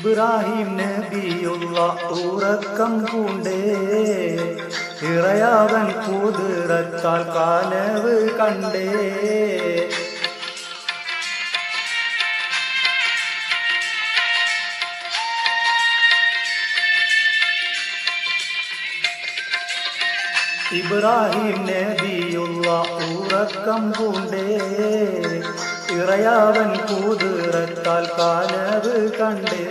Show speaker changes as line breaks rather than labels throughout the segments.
ഇബ്രാഹിം നബിയുള്ള ഉറക്കം പൂണ്ടേ, ഇറയാവൻ കുതിരത്താൽ കനവ് കണ്ടേ. ഇബ്രാഹിം നബിയുള്ള ഉറക്കം പൂണ്ടേ, ഇറയാവൻ കുതിരത്താൽ കനവ് കണ്ടേ.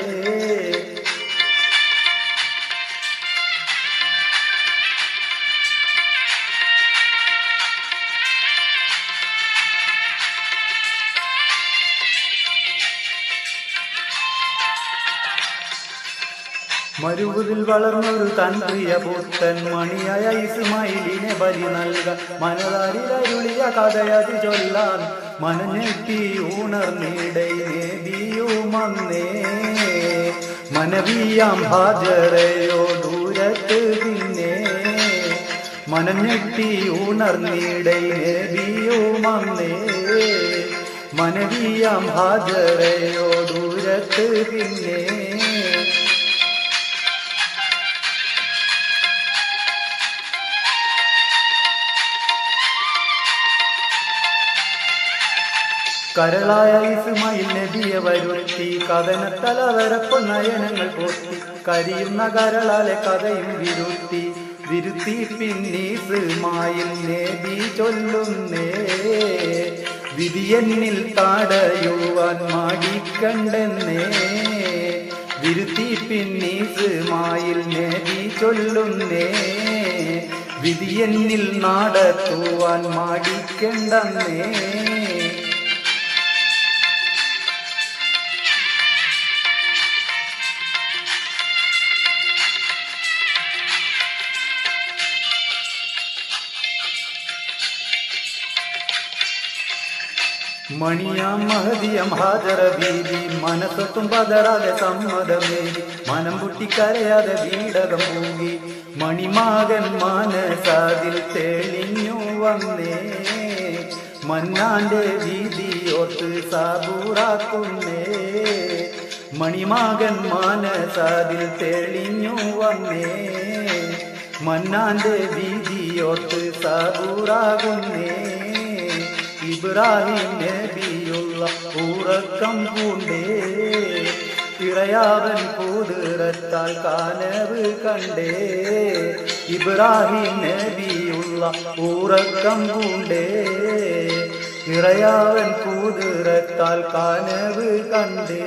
മരുഭൂമിയിൽ വളർന്നൊരു തൻ പ്രിയ പുത്രൻ മണിയായ ഇസ്മായിലിനെ ബലി നൽകാൻ മനതാരിലരുളിയ കഥയതി ചൊല്ലാൻ മനഞ്ഞെത്തി ഉണർന്നിടൈ നബിയുമന്നേ. മനവിയാം ഹാജറയോ ദൂരത്ത് പിന്നെ, മനഞ്ഞെത്തി ഉണർന്നിടൈ നബിയുമന്നേ. മനവിയാം ഹാജറയോ ദൂരത്ത് പിന്നെ. കരളായ ഇസ്മായിൽ നബിയെ വരുത്തി കഥനത്തലവരപ്പോൾ നയനങ്ങൾ പൊട്ടി. കരിയുന്ന കരളാലെ കഥയും വിരുത്തി പിന്നീസ്മായിൽ നബി ചൊല്ലുന്നേ. വിധിയെന്നിൽ തടയുവാൻ മടിക്കണ്ടെന്നേ. വിരുത്തി പിന്നീസ്മായിൽ നബി ചൊല്ലുന്നേ. വിധിയെന്നിൽ നടത്തുവാൻ മടിക്കണ്ടെന്നേ. മണിയാം മഹദിയം ഹാജറ ബീവി മനസ്സൊത്തും പതറാതെ സമ്മതമേകി. മനം പൊട്ടിക്കരയാതെ വീടകം പൂകി. മണിമാകൻ മനസാതിൽ തെളിഞ്ഞു വന്നേ. മന്നാന്റെ വീതിയോർത്ത് സാബൂറാക്കുന്നേ. മണിമാകൻ മനസാതിൽ തെളിഞ്ഞു വന്നേ. മന്നാന്റെ വീതിയോർത്ത് സാബൂറാകുന്നേ. ഇബ്രാഹിം നബിയുള്ള ഉറക്കം പൂണ്ടേ, ഇറയാവൻ കുതിരത്താൽ കനവ് കണ്ടേ. ഇബ്രാഹിം നബിയുള്ള ഉറക്കം പൂണ്ടേ, ഇറയാവൻ കുതിരത്താൽ കനവ് കണ്ടേ.